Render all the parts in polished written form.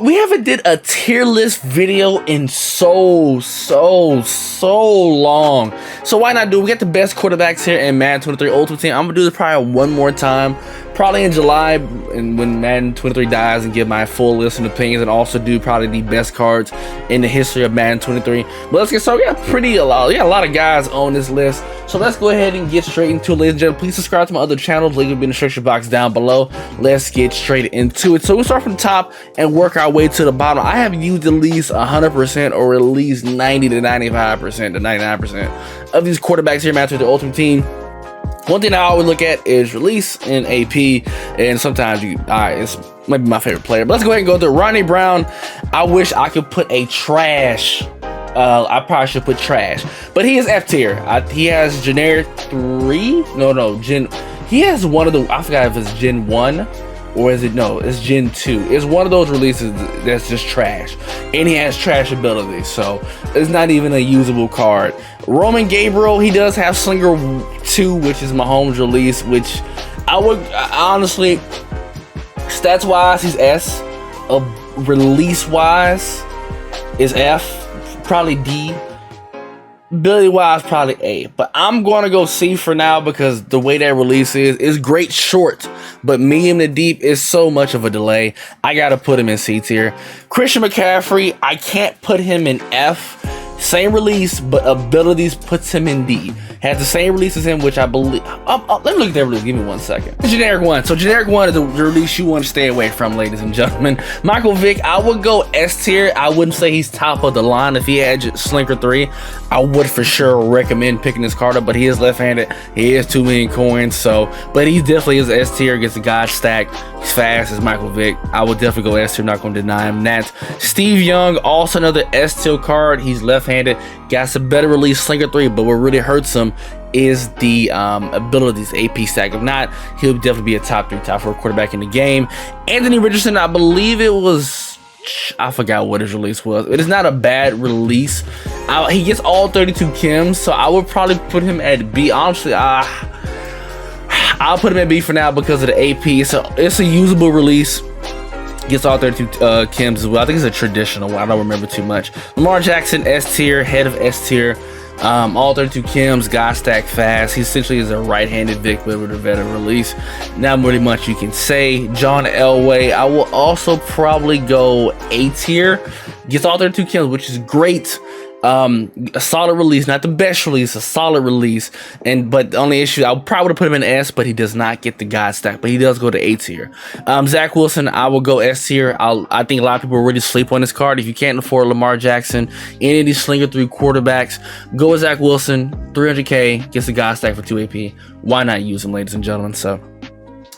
we haven't did a tier list video in so long. So why not do it? We got the best quarterbacks here in Madden 23 Ultimate Team. I'm gonna do this probably one more time, probably in July, and when Madden 23 dies, and give my full list and opinions, and also do probably the best cards in the history of Madden 23. But let's get started. We got a lot of guys on this list. So let's go ahead and get straight into it, ladies and gentlemen. Please subscribe to my other channels. Link will be in the description box down below. Let's get straight into it. So we'll start from the top and work our way to the bottom. I have used at least 100% or at least 90 to 95% to 99% of these quarterbacks here match with the Ultimate Team. One thing I always look at is release and AP, and sometimes it's maybe my favorite player. But let's go ahead and go to Ronnie Brown. I wish I could put a trash. I probably should put trash, but he is F tier. He has generic 3. He has one of the, I forgot if it's Gen 1 or is it, no, it's Gen 2. It's one of those releases that's just trash, and he has trash abilities, so it's not even a usable card. Roman Gabriel, he does have Slinger 2, which is Mahomes' release, which I would honestly, stats wise he's S, release wise is F, probably D, ability wise probably A, but I'm going to go C for now because the way that release is great short, but medium to deep is so much of a delay. I got to put him in C tier. Christian McCaffrey, I can't put him in F. Same release, but abilities puts him in D. Has the same release as him, which I believe. Let me look at that release. Give me 1 second. Generic 1. So generic 1 is the release you want to stay away from, ladies and gentlemen. Michael Vick, I would go S tier. I wouldn't say he's top of the line. If he had Slinker 3, I would for sure recommend picking this card up. But he is left-handed. He is 2 million coins. So, but he definitely is S tier. Gets the God stack. He's fast as Michael Vick. I would definitely go S tier. Not going to deny him that. Steve Young, also another S tier card. He's left-handed. Got some better release, Slinger 3, but what really hurts him is the abilities, AP stack. If not, he'll definitely be a top 3, top 4 quarterback in the game. Anthony Richardson, I believe it was, I forgot what his release was. It is not a bad release. He gets all 32 chems, so I would probably put him at B. Honestly, I'll put him at B for now because of the AP. So it's a usable release. Gets all 32 chems as well. I think it's a traditional one. I don't remember too much. Lamar Jackson, S tier, head of S tier. All 32 chems, God stack fast. He essentially is a right-handed Vic with a better release. Not really much you can say. John Elway, I will also probably go A tier. Gets all 32 chems, which is great. A solid release, not the best release, a solid release. But the only issue, I probably would have put him in S, but he does not get the God stack, but he does go to A tier. Zach Wilson, I will go S tier. I think a lot of people really sleep on this card. If you can't afford Lamar Jackson, any of these Slinger 3 quarterbacks, go with Zach Wilson. 300K, gets the God stack for 2 AP. Why not use him, ladies and gentlemen? So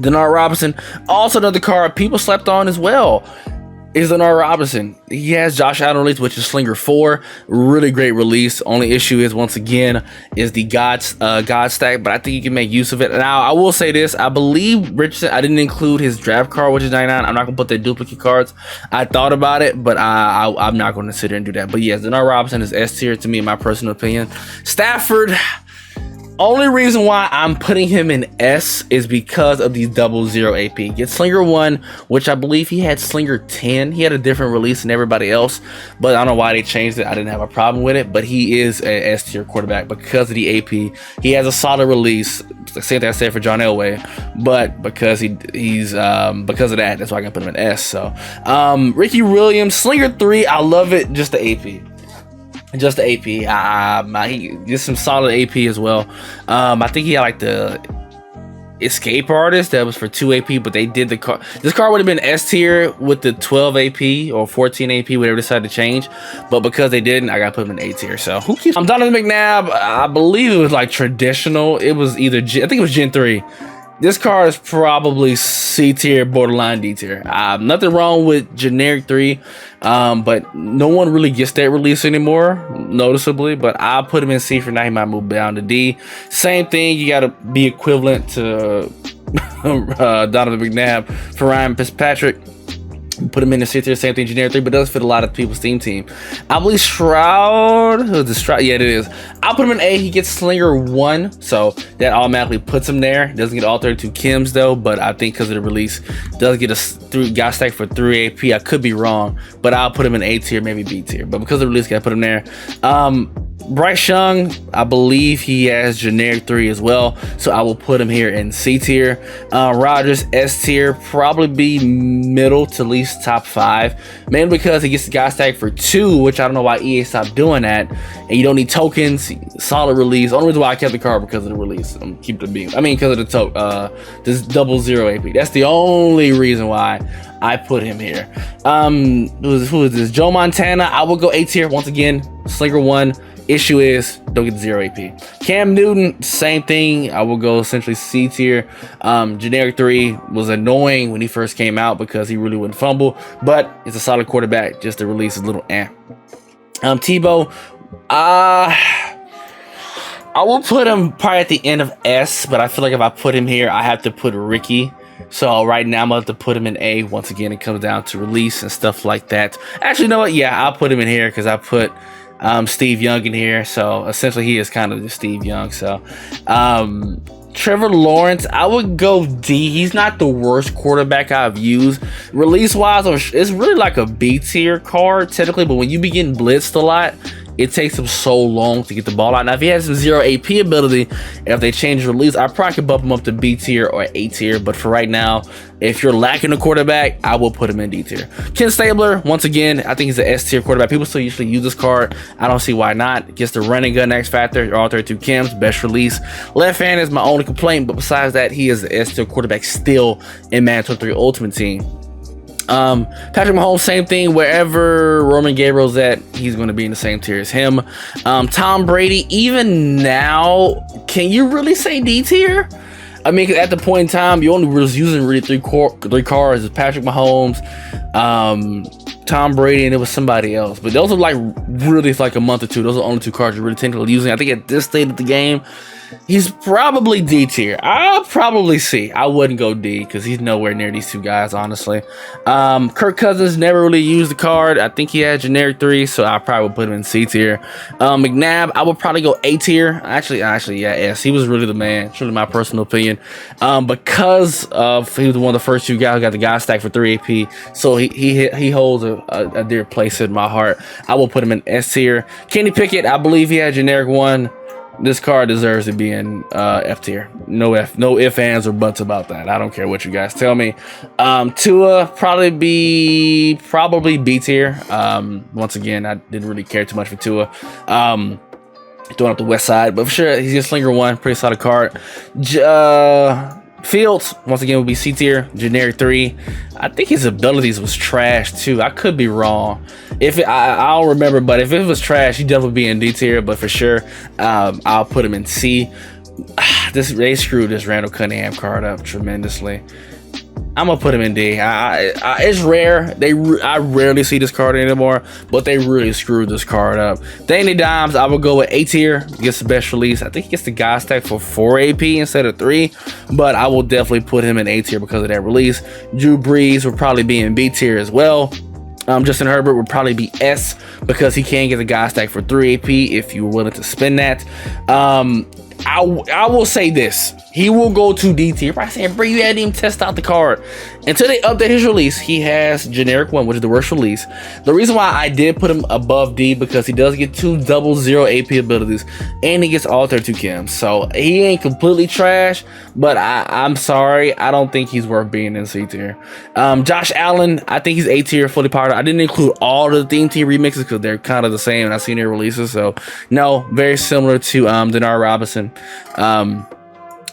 Denard Robinson, also another card people slept on as well, is Denard Robinson. He has Josh Allen release, which is Slinger 4. Really great release. Only issue is, once again, is the God stack, but I think you can make use of it. Now, I will say this. I believe Richardson, I didn't include his draft card, which is 99. I'm not going to put the duplicate cards. I thought about it, but I'm not going to sit there and do that. But yes, Denard Robinson is S tier to me, in my personal opinion. Stafford, only reason why I'm putting him in S is because of these 00 AP. Get Slinger 1, which I believe he had Slinger 10. He had a different release than everybody else, but I don't know why they changed it. I didn't have a problem with it, but he is a S tier quarterback because of the AP. He has a solid release. Same thing I said for John Elway, but because he's because of that, that's why I can put him in S. So Ricky Williams, Slinger 3, I love it. Just the AP. Just the AP. He gets some solid AP as well. I think he had like the Escape Artist that was for 2 AP, but they did the card. This card would have been S tier with the 12 AP or 14 AP, whatever they decided to change. But because they didn't, I got to put him in A tier. So who keeps? I'm Donovan McNabb. I believe it was like traditional. It was either I think it was Gen 3. This card is probably C tier, borderline D tier. Nothing wrong with generic 3, but no one really gets that release anymore, noticeably. But I'll put him in C for now. He might move down to D. Same thing, you got to be equivalent to Donovan McNabb for Ryan Fitzpatrick. Put him in the C tier, same thing, generic 3, but does fit a lot of people's team. I believe Shroud, who's the Shroud? Yeah, it is. I'll put him in A. He gets Slinger 1, so that automatically puts him there. Doesn't get all 32 Kims though, but I think because of the release, does get a guy stack for 3 AP. I could be wrong, but I'll put him in A tier, maybe B tier. But because of the release, gotta put him there. Bryce Young, I believe he has generic 3 as well, so I will put him here in C tier. Rodgers, S tier, probably be middle to at least top 5, mainly because he gets the guy stack for 2, which I don't know why EA stopped doing that, and you don't need tokens. Solid release. Only reason why I kept the card because of the release. Keep the beam. I mean, because of the this 00 AP. That's the only reason why I put him here. Who is this? Joe Montana. I will go A tier once again. Slinger 1. Issue is don't get 0 AP. Cam Newton, same thing. I will go essentially C tier. Generic 3 was annoying when he first came out because he really wouldn't fumble, but it's a solid quarterback. Just the release is a little eh. Tebow, I will put him probably at the end of S, but I feel like if I put him here, I have to put Ricky. So right now I'm going to have to put him in A. Once again, it comes down to release and stuff like that. Actually, you know what? Yeah, I'll put him in here because I put Steve Young in here, so essentially he is kind of just Steve Young. So Trevor Lawrence, I would go D. He's not the worst quarterback I've used. Release wise, it's really like a B tier card technically, but when you begin blitzed a lot, it takes him so long to get the ball out. Now, if he has some 0 AP ability, if they change release, I probably could bump him up to B tier or A tier. But for right now, if you're lacking a quarterback, I will put him in D tier. Ken Stabler, once again, I think he's an S tier quarterback. People still usually use this card. I don't see why not. Gets the running gun X factor, all 32 Kims, best release. Left hand is my only complaint, but besides that, he is the S tier quarterback still in Madden 23 Ultimate Team. Patrick Mahomes, same thing. Wherever Roman Gabriel's at, he's going to be in the same tier as him. Tom Brady, even now, can you really say D tier? I mean, at the point in time, you only was using really three cards. It's Patrick Mahomes, Tom Brady, and it was somebody else. But those are like really like a month or two. Those are the only 2 cards you're really technically using. I think at this state of the game, he's probably D tier. I'll probably C. I wouldn't go D because he's nowhere near these 2 guys, honestly. Kirk Cousins never really used the card. I think he had generic 3, so I probably would put him in C tier. McNabb, I would probably go A tier. Actually, yeah, S. He was really the man. Truly my personal opinion. Because of he was one of the first 2 guys who got the guy stack for 3 AP, so he holds a dear place in my heart. I will put him in S tier. Kenny Pickett, I believe he had generic 1. This card deserves to be in F tier. No ifs, ands, or buts about that. I don't care what you guys tell me. Tua, probably B tier. Once again, I didn't really care too much for Tua. Throwing up the west side, but for sure, he's a Slinger 1. Pretty solid card. Fields, once again, would be C tier, generic 3. I think his abilities was trash too. I could be wrong. I don't remember, but if it was trash, he'd definitely be in D tier. But for sure, I'll put him in C. They screwed this Randall Cunningham card up tremendously. I'm gonna put him in D. It's rare. I rarely see this card anymore, but they really screwed this card up. Danny Dimes, I would go with A tier. Gets the best release. I think he gets the guy stack for 4 AP instead of 3, but I will definitely put him in A tier because of that release. Drew Brees will probably be in B tier as well. Justin Herbert would probably be S because he can get the guy stack for 3 AP if you were willing to spend that. I will say this. He will go to D tier. Probably saying, bro, you hadn't even test out the card. Until they update his release, he has generic 1, which is the worst release. The reason why I did put him above D because he does get 2 00 AP abilities and he gets all 32 Kims. So he ain't completely trash, but I'm sorry. I don't think he's worth being in C tier. Josh Allen, I think he's A tier, fully powered. I didn't include all of the theme team remixes because they're kind of the same and I've seen their releases. So no, very similar to Denard Robinson.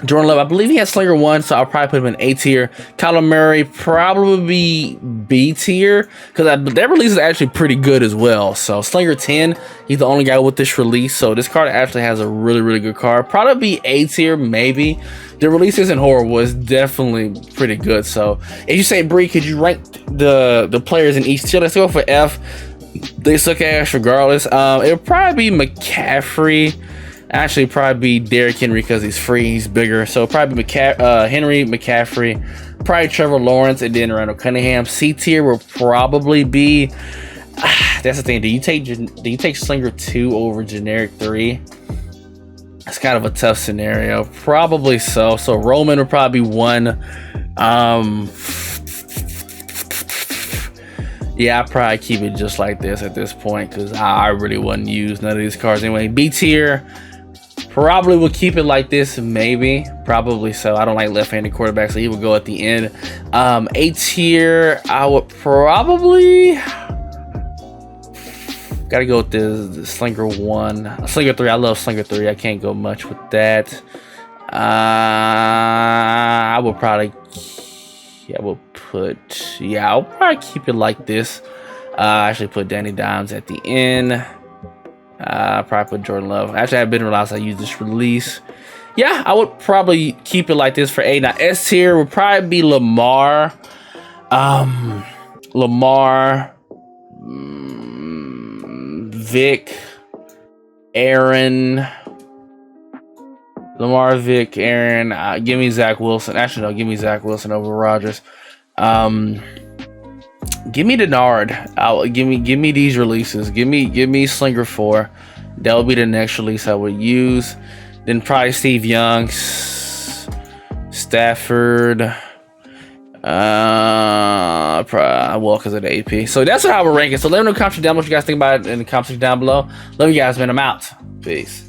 Jordan Love, I believe he has Slinger 1, so I'll probably put him in A tier. Kyler Murray, probably B tier, because that release is actually pretty good as well. So Slinger 10, he's the only guy with this release, so this card actually has a really, really good card. Probably be A tier, maybe. The release isn't horrible, it's definitely pretty good. So if you say, Bree, could you rank the players in each tier? Let's go for F. They suck ass regardless. It'll probably be McCaffrey. Actually, probably be Derrick Henry because he's free, he's bigger. So probably Henry, McCaffrey, probably Trevor Lawrence and then Randall Cunningham. C tier will probably be. That's the thing. Do you take Slinger 2 over generic 3? It's kind of a tough scenario. Probably so. So Roman would probably be 1. Yeah, I probably keep it just like this at this point because I really wouldn't use none of these cards anyway. B tier, probably will keep it like this, maybe. Probably so. I don't like left-handed quarterbacks, so he would go at the end. A tier, I would probably... Gotta go with the Slinger 1. Slinger 3, I love Slinger 3. I can't go much with that. I would probably... I'll probably keep it like this. I actually put Danny Dimes at the end. Probably put Jordan Love. Actually, I didn't realize I used this release. Yeah, I would probably keep it like this for A. Now, S tier would probably be Lamar. Vic, Aaron. Lamar, Vic, Aaron, give me Zach Wilson. Actually, no, give me Zach Wilson over Rodgers. Give me Denard. Give me these releases. Give me Slinger 4. That would be the next release I would use. Then probably Steve Young, Stafford. Well, because of the AP. So that's how I would rank it. So let me know in the comments down what you guys think about it in the comments down below. Love you guys, man. I'm out. Peace.